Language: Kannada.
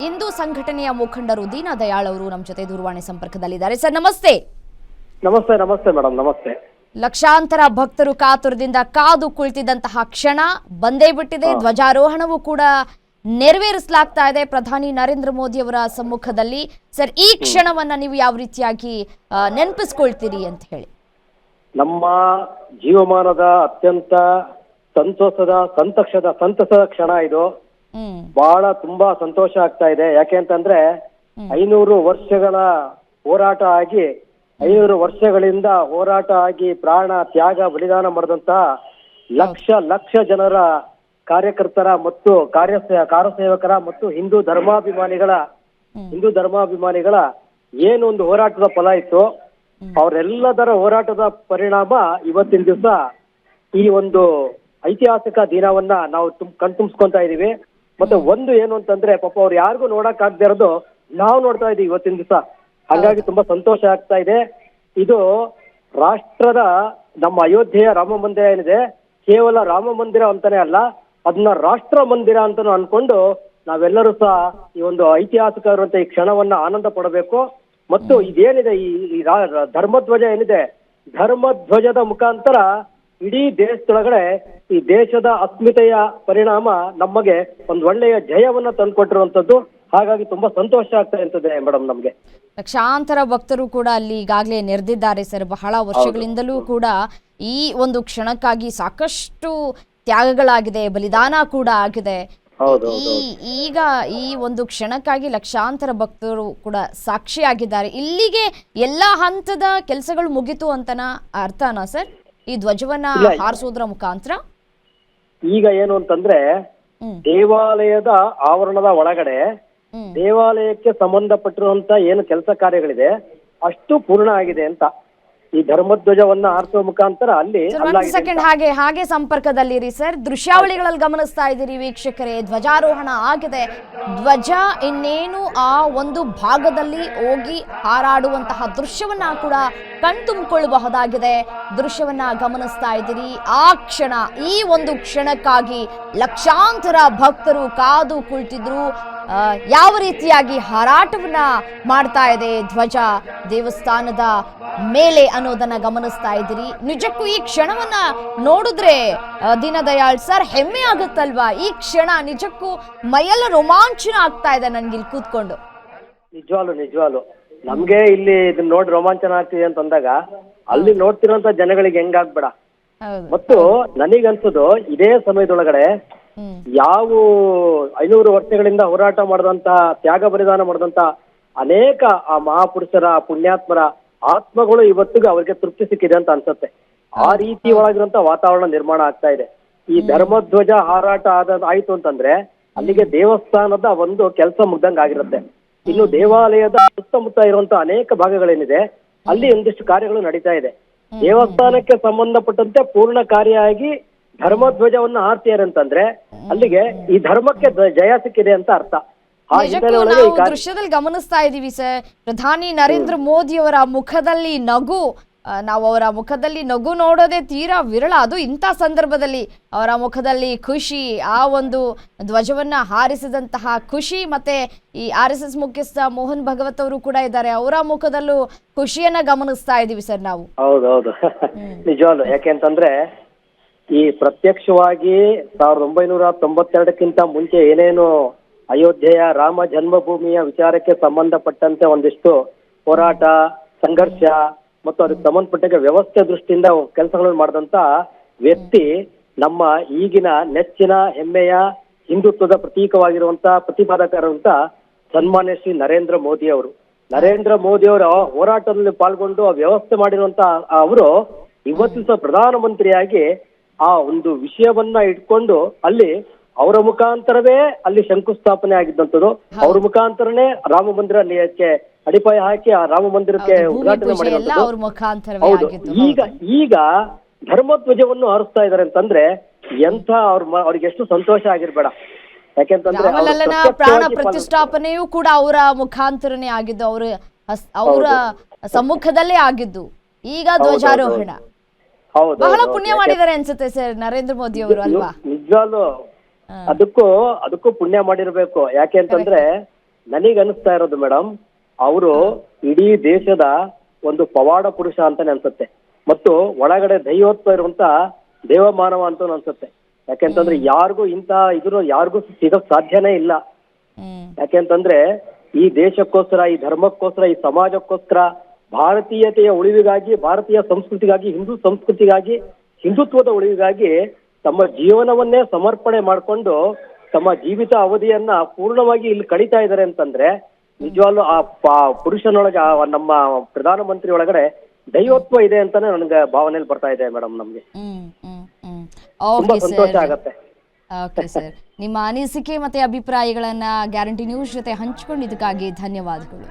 ಹಿಂದೂ ಸಂಘಟನೆಯ ಮುಖಂಡರು ದೀನ ದಯಾಳ್ ಅವರು ನಮ್ಮ ಜೊತೆ ದೂರವಾಣಿ ಸಂಪರ್ಕದಲ್ಲಿದ್ದಾರೆ. ಸರ್ ನಮಸ್ತೆ. ನಮಸ್ತೆ. ನಮಸ್ತೆ ಮೇಡಮ್. ನಮಸ್ತೆ. ಲಕ್ಷಾಂತರ ಭಕ್ತರು ಕಾತುರದಿಂದ ಕಾದು ಕುಳಿತಿದ್ದಂತಹ ಕ್ಷಣ ಬಂದೇ ಬಿಟ್ಟಿದೆ. ಧ್ವಜಾರೋಹಣವೂ ಕೂಡ ನೆರವೇರಿಸಲಾಗ್ತಾ ಇದೆ ಪ್ರಧಾನಿ ನರೇಂದ್ರ ಮೋದಿ ಅವರ ಸಮ್ಮುಖದಲ್ಲಿ. ಸರ್, ಈ ಕ್ಷಣವನ್ನ ನೀವು ಯಾವ ರೀತಿಯಾಗಿ ನೆನಪಿಸ್ಕೊಳ್ತೀರಿ ಅಂತ ಹೇಳಿ? ನಮ್ಮ ಜೀವಮಾನದ ಅತ್ಯಂತ ಸಂತಸದ ಕ್ಷಣ ಇದು. ಬಹಳ ತುಂಬಾ ಸಂತೋಷ ಆಗ್ತಾ ಇದೆ. ಯಾಕೆ ಅಂತಂದ್ರೆ 500 ವರ್ಷಗಳ ಹೋರಾಟ ಆಗಿ 500 ವರ್ಷಗಳಿಂದ ಹೋರಾಟ ಆಗಿ ಪ್ರಾಣ ತ್ಯಾಗ ಬಲಿದಾನ ಮಾಡಿದಂತಹ ಲಕ್ಷ ಜನರ ಕಾರ್ಯಕರ್ತರ ಮತ್ತು ಕಾರ್ಯಸೇವಕರ ಮತ್ತು ಹಿಂದೂ ಧರ್ಮಾಭಿಮಾನಿಗಳ ಏನೊಂದು ಹೋರಾಟದ ಫಲ ಇತ್ತು, ಅವರೆಲ್ಲದರ ಹೋರಾಟದ ಪರಿಣಾಮ ಇವತ್ತಿನ ದಿವಸ ಈ ಒಂದು ಐತಿಹಾಸಿಕ ದಿನವನ್ನ ನಾವು ಕಣ್ತುಂಬಿಸ್ಕೊಂತಾ ಇದೀವಿ. ಮತ್ತೆ ಒಂದು ಏನು ಅಂತಂದ್ರೆ, ಪಾಪ ಅವ್ರು ಯಾರಿಗೂ ನೋಡಕ್ ಆಗದೆ ಇರೋದು ನಾವು ನೋಡ್ತಾ ಇದೀವಿ ಇವತ್ತಿನ ದಿವಸ. ಹಾಗಾಗಿ ತುಂಬಾ ಸಂತೋಷ ಆಗ್ತಾ ಇದೆ. ಇದು ರಾಷ್ಟ್ರದ ನಮ್ಮ ಅಯೋಧ್ಯೆಯ ರಾಮ ಮಂದಿರ ಏನಿದೆ, ಕೇವಲ ರಾಮ ಮಂದಿರ ಅಂತಾನೆ ಅಲ್ಲ, ಅದನ್ನ ರಾಷ್ಟ್ರ ಮಂದಿರ ಅಂತಾನು ಅನ್ಕೊಂಡು ನಾವೆಲ್ಲರೂ ಸಹ ಈ ಒಂದು ಐತಿಹಾಸಿಕ ಇರುವಂತ ಈ ಕ್ಷಣವನ್ನ ಆನಂದ ಪಡಬೇಕು. ಮತ್ತು ಇದೇನಿದೆ ಈ ಧರ್ಮಧ್ವಜ ಏನಿದೆ, ಧರ್ಮಧ್ವಜದ ಮುಖಾಂತರ ಇಡೀ ದೇಶದೊಳಗಡೆ ಈ ದೇಶದ ಅಸ್ಮಿತೆಯ ಪರಿಣಾಮ ನಮಗೆ ಒಂದು ಒಳ್ಳೆಯ ಜಯವನ್ನ ತಂದುಕೊಟ್ಟಿರುವಂತದ್ದು. ಹಾಗಾಗಿ ತುಂಬಾ ಸಂತೋಷ ಆಗ್ತಾ ಇರ್ತದೆ ಮೇಡಮ್ ನಮ್ಗೆ. ಲಕ್ಷಾಂತರ ಭಕ್ತರು ಕೂಡ ಅಲ್ಲಿ ಈಗಾಗಲೇ ನೆರೆದಿದ್ದಾರೆ ಸರ್. ಬಹಳ ವರ್ಷಗಳಿಂದಲೂ ಕೂಡ ಈ ಒಂದು ಕ್ಷಣಕ್ಕಾಗಿ ಸಾಕಷ್ಟು ತ್ಯಾಗಗಳಾಗಿದೆ, ಬಲಿದಾನ ಕೂಡ ಆಗಿದೆ. ಈಗ ಈ ಒಂದು ಕ್ಷಣಕ್ಕಾಗಿ ಲಕ್ಷಾಂತರ ಭಕ್ತರು ಕೂಡ ಸಾಕ್ಷಿಯಾಗಿದ್ದಾರೆ. ಇಲ್ಲಿಗೆ ಎಲ್ಲಾ ಹಂತದ ಕೆಲಸಗಳು ಮುಗಿತು ಅಂತನ ಅರ್ಥನಾ ಸರ್, ಈ ಧ್ವಜವನ್ನ ಹಾರಿಸೋದ್ರ ಮುಖಾಂತರ? ಈಗ ಏನು ಅಂತಂದ್ರೆ, ದೇವಾಲಯದ ಆವರಣದ ಒಳಗಡೆ ದೇವಾಲಯಕ್ಕೆ ಸಂಬಂಧಪಟ್ಟಿರುವಂತ ಏನು ಕೆಲಸ ಕಾರ್ಯಗಳಿದೆ ಅಷ್ಟು ಪೂರ್ಣ ಆಗಿದೆ ಅಂತ. ಈ ಧರ್ಮಧ್ವಜವನ್ನ ಹಾರಿಸುವ ಮುಖಾಂತರ ಅಲ್ಲಿ ಸೆಕೆಂಡ್ ಹಾಗೆ ಸಂಪರ್ಕದಲ್ಲಿರಿ ಸರ್. ದೃಶ್ಯಾವಳಿಗಳಲ್ಲಿ ಗಮನಿಸ್ತಾ ಇದ್ದೀರಿ ವೀಕ್ಷಕರೇ, ಧ್ವಜಾರೋಹಣ ಆಗಿದೆ. ಧ್ವಜ ಇನ್ನೇನು ಆ ಒಂದು ಭಾಗದಲ್ಲಿ ಹೋಗಿ ಹಾರಾಡುವಂತಹ ದೃಶ್ಯವನ್ನ ಕೂಡ ಕಣ್ತುಂಬಿಕೊಳ್ಳಬಹುದಾಗಿದೆ. ದೃಶ್ಯವನ್ನ ಗಮನಿಸ್ತಾ ಇದ್ದೀರಿ. ಆ ಕ್ಷಣ, ಈ ಒಂದು ಕ್ಷಣಕ್ಕಾಗಿ ಲಕ್ಷಾಂತರ ಭಕ್ತರು ಕಾದು ಕುಳಿತಿದ್ರು. ಯಾವ ರೀತಿಯಾಗಿ ಹಾರಾಟವನ್ನ ಮಾಡ್ತಾ ಇದೆ ಧ್ವಜ ದೇವಸ್ಥಾನದ ಮೇಲೆ ಅನ್ನೋದನ್ನ ಗಮನಿಸ್ತಾ ಇದ್ದೀರಿ. ನಿಜಕ್ಕೂ ಈ ಕ್ಷಣವನ್ನ ನೋಡಿದ್ರೆ ದೀನ ದಯಾಳ್ ಸರ್ ಹೆಮ್ಮೆ ಆಗುತ್ತಲ್ವಾ? ಈ ಕ್ಷಣ ನಿಜಕ್ಕೂ ಮೈಯೆಲ್ಲ ರೋಮಾಂಚನ ಆಗ್ತಾ ಇದೆ ನನ್ಗೆ ಇಲ್ಲಿ ಕೂತ್ಕೊಂಡು. ನಿಜವಾಲು ನಮ್ಗೆ ಇಲ್ಲಿ ಇದನ್ನ ನೋಡಿ ರೋಮಾಂಚನ ಆಗ್ತಿದೆ ಅಂತಂದಾಗ ಅಲ್ಲಿ ನೋಡ್ತಿರೋಂತ ಜನಗಳಿಗೆ ಹೆಂಗಾಗ್ಬೇಡ. ಮತ್ತು ನನಗನ್ಸೋದು ಇದೇ ಸಮಯದೊಳಗಡೆ ಯಾವ 500 ವರ್ಷಗಳಿಂದ ಹೋರಾಟ ಮಾಡಿದಂತ ತ್ಯಾಗ ಬಲಿದಾನ ಮಾಡಿದಂತ ಅನೇಕ ಆ ಮಹಾಪುರುಷರ ಪುಣ್ಯಾತ್ಮರ ಆತ್ಮಗಳು ಇವತ್ತಿಗೂ ಅವ್ರಿಗೆ ತೃಪ್ತಿ ಸಿಕ್ಕಿದೆ ಅಂತ ಅನ್ಸುತ್ತೆ. ಆ ರೀತಿ ಒಳಗಿರುವಂತ ವಾತಾವರಣ ನಿರ್ಮಾಣ ಆಗ್ತಾ ಇದೆ. ಈ ಧರ್ಮಧ್ವಜ ಹಾರಾಟ ಆಯ್ತು ಅಂತಂದ್ರೆ ಅಲ್ಲಿಗೆ ದೇವಸ್ಥಾನದ ಒಂದು ಕೆಲಸ ಮುಗ್ದಂಗ ಆಗಿರುತ್ತೆ. ಇನ್ನು ದೇವಾಲಯದ ಸುತ್ತಮುತ್ತ ಇರುವಂತ ಅನೇಕ ಭಾಗಗಳೇನಿದೆ ಅಲ್ಲಿ ಒಂದಿಷ್ಟು ಕಾರ್ಯಗಳು ನಡೀತಾ ಇದೆ. ದೇವಸ್ಥಾನಕ್ಕೆ ಸಂಬಂಧಪಟ್ಟಂತೆ ಪೂರ್ಣ ಕಾರ್ಯ ಆಗಿ ಧರ್ಮಧ್ವಜವನ್ನ ಹಾರ್ತಿದ್ದಾರೆ ಅಂತಂದ್ರೆ ಅಲ್ಲಿಗೆ ಈ ಧರ್ಮಕ್ಕೆ ಜಯ ಸಿಕ್ಕಿದೆ ಅಂತ ಅರ್ಥ. ನಾವು ದೃಶ್ಯದಲ್ಲಿ ಗಮನಿಸ್ತಾ ಇದೀವಿ ಸರ್, ಪ್ರಧಾನಿ ನರೇಂದ್ರ ಮೋದಿ ಅವರ ಮುಖದಲ್ಲಿ ನಗು. ನಾವು ಅವರ ಮುಖದಲ್ಲಿ ನಗು ನೋಡೋದೇ ತೀರಾ ವಿರಳ. ಅದು ಇಂಥ ಸಂದರ್ಭದಲ್ಲಿ ಅವರ ಮುಖದಲ್ಲಿ ಖುಷಿ, ಆ ಒಂದು ಧ್ವಜವನ್ನ ಹಾರಿಸಿದಂತಹ ಖುಷಿ. ಮತ್ತೆ ಈ RSS ಮುಖ್ಯಸ್ಥ ಮೋಹನ್ ಭಗವತ್ ಅವರು ಕೂಡ ಇದ್ದಾರೆ, ಅವರ ಮುಖದಲ್ಲೂ ಖುಷಿಯನ್ನ ಗಮನಿಸ್ತಾ ಇದೀವಿ ಸರ್ ನಾವು. ಹೌದೌದು, ನಿಜವಾಗ್ಲು. ಯಾಕೆಂತಂದ್ರೆ ಈ ಪ್ರತ್ಯಕ್ಷವಾಗಿ 1992ಕ್ಕಿಂತ ಮುಂಚೆ ಏನೇನು ಅಯೋಧ್ಯೆಯ ರಾಮ ಜನ್ಮಭೂಮಿಯ ವಿಚಾರಕ್ಕೆ ಸಂಬಂಧಪಟ್ಟಂತೆ ಒಂದಿಷ್ಟು ಹೋರಾಟ, ಸಂಘರ್ಷ ಮತ್ತು ಅದಕ್ಕೆ ಸಂಬಂಧಪಟ್ಟ ವ್ಯವಸ್ಥೆ ದೃಷ್ಟಿಯಿಂದ ಕೆಲಸಗಳನ್ನು ಮಾಡಿದಂತ ವ್ಯಕ್ತಿ ನಮ್ಮ ಈಗಿನ ನೆಚ್ಚಿನ ಹೆಮ್ಮೆಯ ಹಿಂದುತ್ವದ ಪ್ರತೀಕವಾಗಿರುವಂತ ಪ್ರತಿಪಾದಕರಂತ ಸನ್ಮಾನ್ಯ ಶ್ರೀ ನರೇಂದ್ರ ಮೋದಿ ಅವರು. ನರೇಂದ್ರ ಮೋದಿ ಅವರ ಹೋರಾಟದಲ್ಲಿ ಪಾಲ್ಗೊಂಡು ಆ ವ್ಯವಸ್ಥೆ ಮಾಡಿರುವಂತ ಅವರು ಇವತ್ತು ಪ್ರಧಾನಮಂತ್ರಿಯಾಗಿ ಆ ಒಂದು ವಿಷಯವನ್ನ ಇಟ್ಕೊಂಡು ಅಲ್ಲಿ ಅವರ ಮುಖಾಂತರವೇ ಅಲ್ಲಿ ಶಂಕುಸ್ಥಾಪನೆ ಆಗಿದ್ದಂಥದ್ದು. ಅವ್ರ ಮುಖಾಂತರನೇ ರಾಮ ಮಂದಿರಕ್ಕೆ ಅಡಿಪಾಯ ಹಾಕಿ ಆ ರಾಮ ಮಂದಿರಕ್ಕೆ ಉದ್ಘಾಟನೆ ಮಾಡಿರುವಂಥದ್ದು. ಹೌದು. ಈಗ ಧರ್ಮಧ್ವಜವನ್ನು ಹಾರಿಸ್ತಾ ಇದಾರೆ ಅಂತಂದ್ರೆ ಎಂಥ ಅವ್ರಿಗೆ ಎಷ್ಟು ಸಂತೋಷ ಆಗಿರ್ಬೇಡ. ಯಾಕೆಂತಂದ್ರೆ ಪ್ರಾಣ ಪ್ರತಿಷ್ಠಾಪನೆಯೂ ಕೂಡ ಅವರ ಮುಖಾಂತರನೇ ಆಗಿದ್ದು, ಅವರ ಸಮ್ಮುಖದಲ್ಲೇ ಆಗಿದ್ದು. ಈಗ ಧ್ವಜಾರೋಹಣ ಬಹಳ ಪುಣ್ಯ ಮಾಡಿದ್ದಾರೆ ಅನ್ಸುತ್ತೆ ಸರ್ ನರೇಂದ್ರ ಮೋದಿ ಅವರು, ಅಲ್ವಾ? ನಿಜವಾಗ್ಲೂ ಅದಕ್ಕೂ ಪುಣ್ಯ ಮಾಡಿರ್ಬೇಕು. ಯಾಕೆ ಅಂತಂದ್ರೆ ನನಗೆ ಅನಿಸ್ತಾ ಇರೋದು ಮೇಡಮ್, ಅವರು ಇಡೀ ದೇಶದ ಒಂದು ಪವಾಡ ಪುರುಷ ಅಂತಾನೆ ಅನ್ಸುತ್ತೆ, ಮತ್ತು ಒಳಗಡೆ ದೈವತ್ವ ಇರುವಂತ ದೇವಮಾನವ ಅಂತ ಅನ್ಸುತ್ತೆ. ಯಾಕೆಂತಂದ್ರೆ ಯಾರಿಗೂ ಯಾರಿಗೂ ಸಿಗಕ್ ಸಾಧ್ಯನೇ ಇಲ್ಲ. ಯಾಕೆಂತಂದ್ರೆ ಈ ದೇಶಕ್ಕೋಸ್ಕರ, ಈ ಧರ್ಮಕ್ಕೋಸ್ಕರ, ಈ ಸಮಾಜಕ್ಕೋಸ್ಕರ, ಭಾರತೀಯತೆಯ ಉಳಿವಿಗಾಗಿ, ಭಾರತೀಯ ಸಂಸ್ಕೃತಿಗಾಗಿ, ಹಿಂದೂ ಸಂಸ್ಕೃತಿಗಾಗಿ, ಹಿಂದುತ್ವದ ಉಳಿವಿಗಾಗಿ ತಮ್ಮ ಜೀವನವನ್ನೇ ಸಮರ್ಪಣೆ ಮಾಡಿಕೊಂಡು ತಮ್ಮ ಜೀವಿತ ಅವಧಿಯನ್ನ ಪೂರ್ಣವಾಗಿ ಇಲ್ಲಿ ಕಳೀತಾ ಇದ್ದಾರೆ ಅಂತಂದ್ರೆ ನಿಜವಾಗ್ಲೂ ಆ ಪುರುಷನೊಳಗೆ, ನಮ್ಮ ಪ್ರಧಾನಮಂತ್ರಿ ಒಳಗಡೆ ದೈವತ್ವ ಇದೆ ಅಂತಾನೆ ನನಗೆ ಭಾವನೆಯಲ್ಲಿ ಬರ್ತಾ ಇದೆ ಮೇಡಮ್. ನಮ್ಗೆ ತುಂಬಾ ಸಂತೋಷ ಆಗತ್ತೆ. ಓಕೆ ಸರ್, ನಿಮ್ಮ ಅನಿಸಿಕೆ ಮತ್ತೆ ಅಭಿಪ್ರಾಯಗಳನ್ನ ಗ್ಯಾರಂಟಿ ನ್ಯೂಸ್ ಜೊತೆ ಹಂಚಿಕೊಂಡಿದ್ದಕ್ಕಾಗಿ ಧನ್ಯವಾದಗಳು.